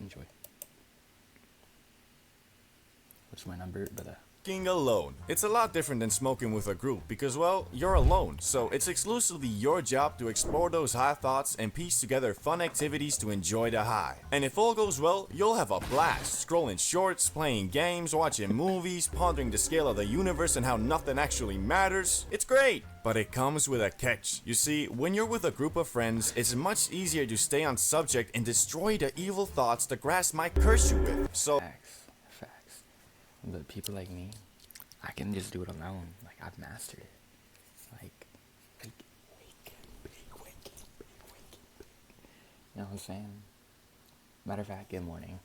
Enjoy. What's my number? Smoking alone. It's a lot different than smoking with a group because, well, you're alone, so it's exclusively your job to explore those high thoughts and piece together fun activities to enjoy the high. And if all goes well, you'll have a blast, scrolling shorts, playing games, watching movies, pondering the scale of the universe and how nothing actually matters. It's great! But it comes with a catch. You see, when you're with a group of friends, it's much easier to stay on subject and destroy the evil thoughts the grass might curse you with. So Facts. But people like me, I can just do it alone. Like, I've mastered it. Like, wake. You know what I'm saying? Matter of fact, good morning.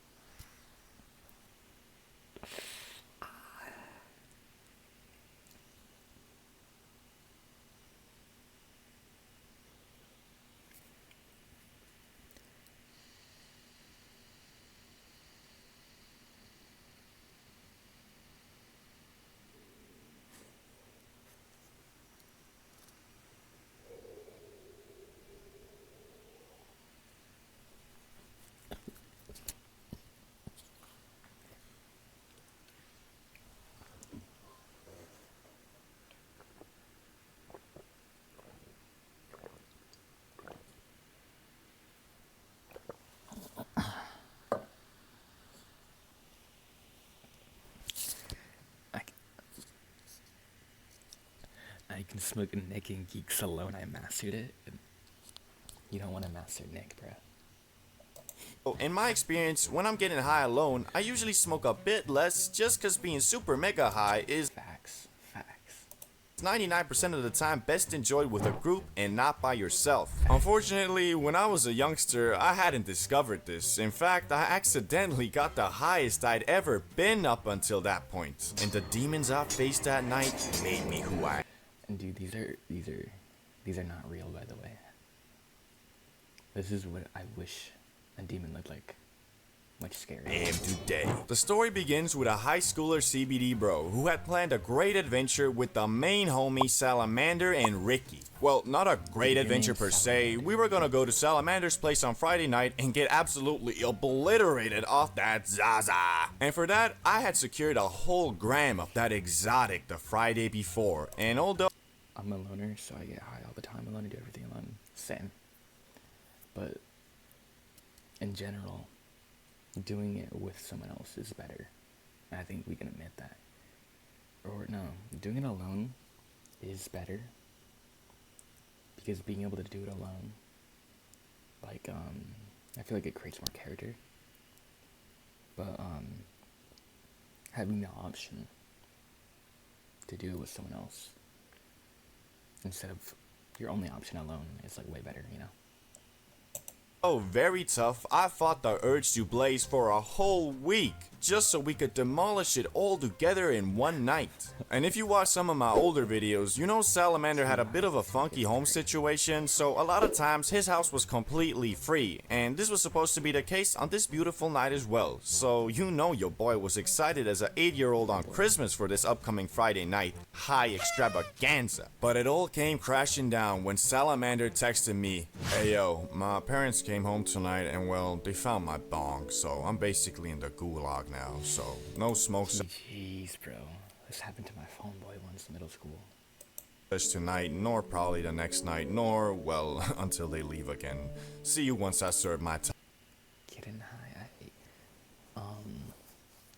I can smoke Nick and Geeks alone. I mastered it. You don't want to master Nick, bro. in my experience, when I'm getting high alone, I usually smoke a bit less just cause being super mega high is Facts. 99% of the time best enjoyed with a group and not by yourself. Unfortunately, when I was a youngster, I hadn't discovered this. In fact, I accidentally got the highest I'd ever been up until that point. And the demons I faced that night made me who I am. And dude, these are not real, by the way. This is what I wish a demon looked like. Much scarier. Today. The story begins with a high schooler CBD bro who had planned a great adventure with the main homie Salamander and Ricky. Well, not a great adventure per se. We were gonna go to Salamander's place on Friday night and get absolutely obliterated off that Zaza. And for that, I had secured a whole gram of that exotic the Friday before. And although I'm a loner, so I get high all the time alone and do everything alone. Same. But in general, doing it with someone else is better. I think we can admit that. Or no, doing it alone is better. Because being able to do it alone, like, I feel like it creates more character. But, having the option to do it with someone else, instead of your only option alone, is like way better, you know? very tough, I fought the urge to blaze for a whole week, just so we could demolish it all together in one night. And if you watch some of my older videos, you know Salamander had a bit of a funky home situation, so a lot of times his house was completely free, and this was supposed to be the case on this beautiful night as well. So you know your boy was excited as an 8-year-old on Christmas for this upcoming Friday night high extravaganza. But it all came crashing down when Salamander texted me, "Hey yo, my parents came home tonight and well, they found my bong, so I'm basically in the gulag now, so no smoke Jeez, bro. This happened to my phone boy once in middle school. tonight, nor probably the next night, nor, well, until they leave again. See you once I serve my time." Getting high.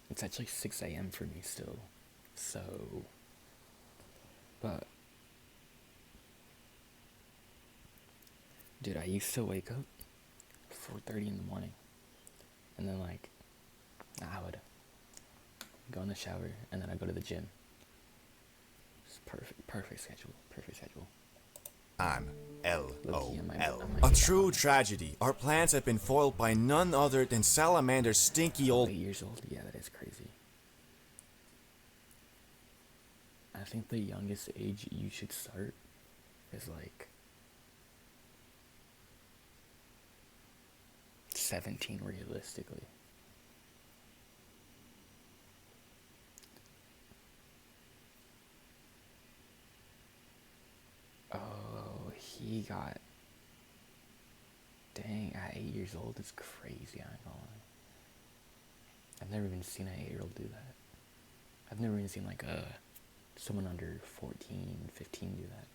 It's actually 6 a.m. for me still. So, but, dude, I used to wake up 4:30 in the morning, and then like, I would go in the shower, and then I'd go to the gym. It's perfect schedule. I'm LOL. A A true tragedy. Our plans have been foiled by none other than Salamander's stinky old 8 years old? Yeah, that is crazy. I think the youngest age you should start is like 17 realistically. Oh, he got... Dang, at 8 years old, it's crazy, I ain't gonna lie. I've never even seen an 8-year-old do that. I've never even seen like someone under 14, 15 do that.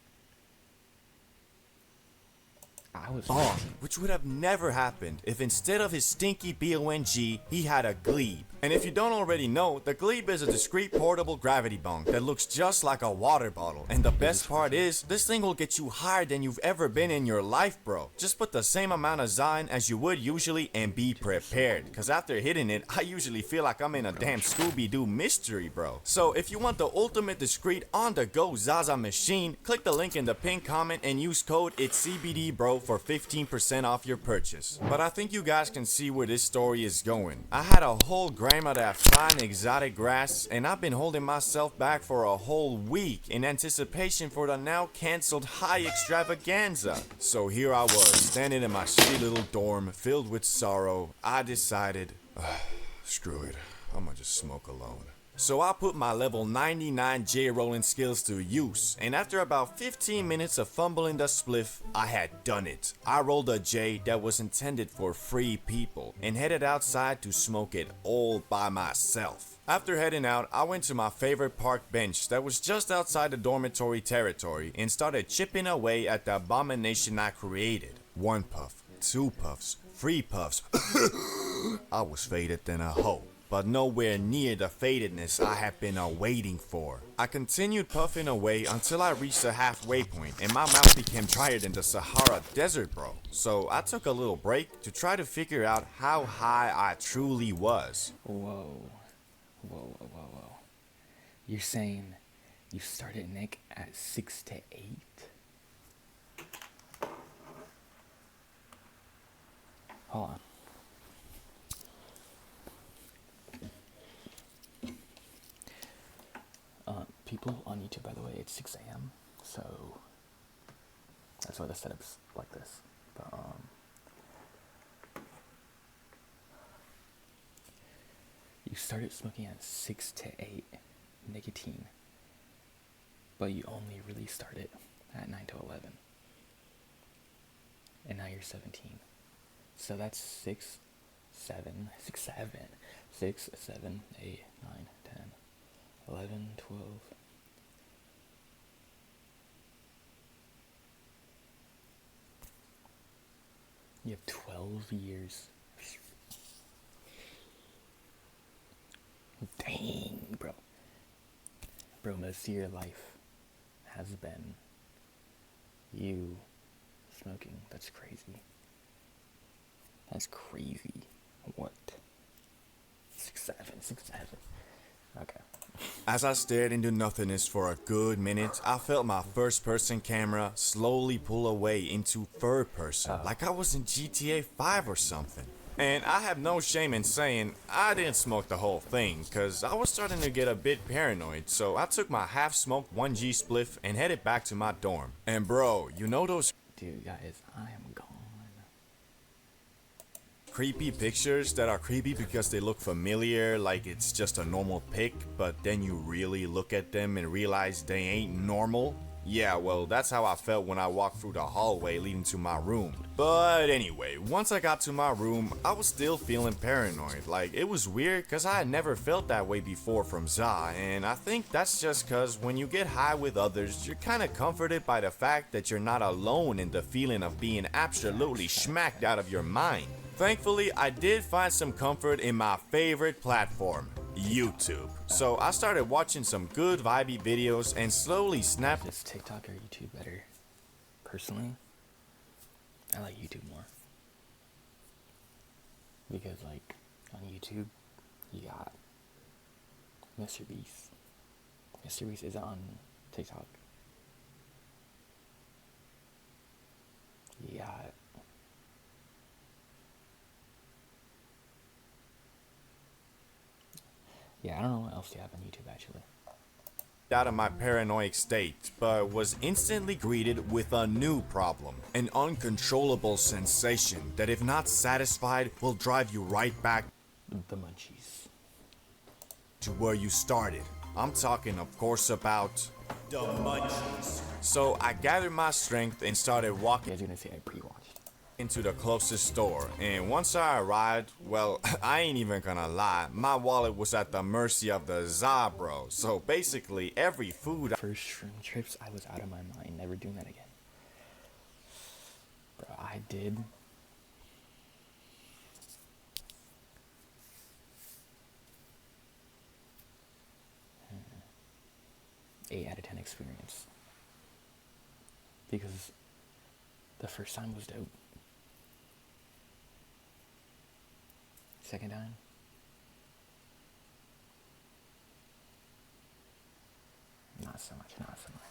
I was 14. Which would have never happened if instead of his stinky bong, he had a glebe. And if you don't already know, the glebe is a discreet portable gravity bong that looks just like a water bottle. And the best part is, this thing will get you higher than you've ever been in your life, bro. Just put the same amount of Zyme as you would usually and be prepared. Cause after hitting it, I usually feel like I'm in a damn Scooby-Doo mystery, bro. So if you want the ultimate discreet on-the-go Zaza machine, click the link in the pinned comment and use code IT'SCBDBRO for 15% off your purchase. But I think you guys can see where this story is going. I had a whole gram of that fine exotic grass, and I've been holding myself back for a whole week in anticipation for the now cancelled high extravaganza. So here I was, standing in my shitty little dorm, filled with sorrow. I decided, screw it, I'ma just smoke alone. So I put my level 99 J-rolling skills to use, and after about 15 minutes of fumbling the spliff, I had done it. I rolled a J that was intended for free people, and headed outside to smoke it all by myself. After heading out, I went to my favorite park bench that was just outside the dormitory territory, and started chipping away at the abomination I created. 1 puff, 2 puffs, 3 puffs. I was faded than a hoe, but nowhere near the fadedness I had been waiting for. I continued puffing away until I reached the halfway point and my mouth became drier than the Sahara Desert, bro. So I took a little break to try to figure out how high I truly was. Whoa. You're saying you started Nick at 6 to 8? Hold on. People on YouTube, by the way, it's 6 a.m. So that's why the setup's like this. But you started smoking at 6 to 8 nicotine, but you only really started at 9 to 11, and now you're 17. So that's 6, 7, 8, 9, 10, 11, 12. You have 12 years. Dang, bro. Bro, most of your life has been you smoking. That's crazy. That's crazy. What? 6, 7. Okay. As I stared into nothingness for a good minute, I felt my first-person camera slowly pull away into third person, like I was in GTA 5 or something. And I have no shame in saying I didn't smoke the whole thing, cause I was starting to get a bit paranoid, so I took my half-smoked 1G spliff and headed back to my dorm. And bro, you know those Dude, guys, I am gone. creepy pictures that are creepy because they look familiar, like it's just a normal pic, but then you really look at them and realize they ain't normal? Yeah, well, that's how I felt when I walked through the hallway leading to my room. But anyway, once I got to my room, I was still feeling paranoid. Like, it was weird cause I had never felt that way before from Za, and I think that's just cause when you get high with others, you're kinda comforted by the fact that you're not alone in the feeling of being absolutely smacked out of your mind. Thankfully, I did find some comfort in my favorite platform, YouTube. So I started watching some good vibey videos and slowly snapped. Is TikTok or YouTube better? Personally, I like YouTube more. Because, like, on YouTube, you got Mr. Beast. Mr. Beast is on TikTok. You got I don't know what else you have on YouTube, actually. Out of my paranoid state, but was instantly greeted with a new problem. An uncontrollable sensation that if not satisfied will drive you right back The munchies. to where you started. I'm talking of course about the munchies. So I gathered my strength and started walking. You guys are gonna say I pre-watched. into the closest store, and once I arrived, well, I ain't even gonna lie, my wallet was at the mercy of the za, bro. So basically, every food First shroom trips, I was out of my mind, never doing that again. Bro, I did. Hmm. 8 out of 10 experience. Because the first time was dope. Second time, not so much, not so much.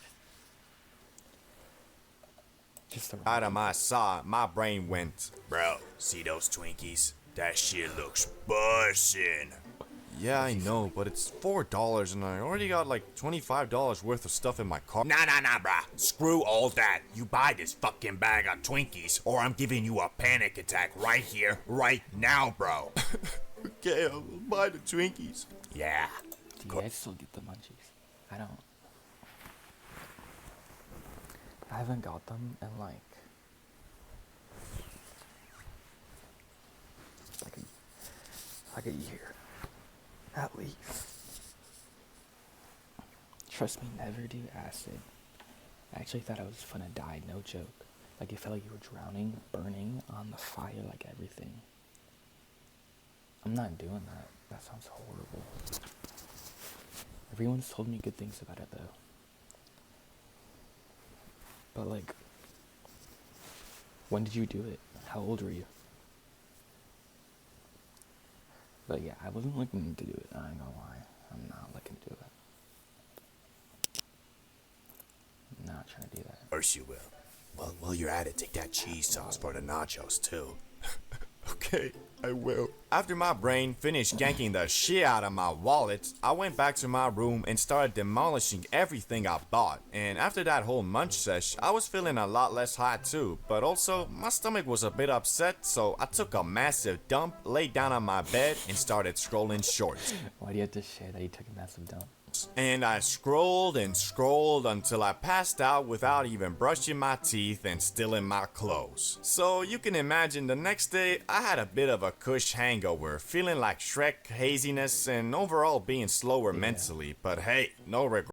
Just the out of my saw, my brain went, bro, see those Twinkies? That shit looks bussin'. Yeah, I know, but it's $4 and I already got like $25 worth of stuff in my car. Nah, brah. Screw all that. You buy this fucking bag of Twinkies or I'm giving you a panic attack right here, right now, bro. Okay, I'll buy the Twinkies. Yeah. Do you guys still get the munchies? I don't. I haven't got them in like a year, at least. Trust me, never do acid. I actually thought I was gonna die, no joke. Like it felt like you were drowning, burning on the fire, like everything. I'm not doing that. That sounds horrible. Everyone's told me good things about it though. But like, when did you do it? How old were you? But yeah, I wasn't looking to do it, I ain't gonna lie. I'm not looking to do it. I'm not trying to do that. Of course you will. Well, while you're at it, take that cheese sauce for the nachos too. Okay, I will. After my brain finished ganking the shit out of my wallet, I went back to my room and started demolishing everything I bought. And after that whole munch sesh, I was feeling a lot less hot too, but also my stomach was a bit upset, so I took a massive dump, laid down on my bed, and started scrolling shorts. Why do you have to share that you took a massive dump? And I scrolled and scrolled until I passed out without even brushing my teeth and still in my clothes. So you can imagine the next day I had a bit of a cush hangover, feeling like Shrek, haziness, and overall being slower mentally. But hey, no regret.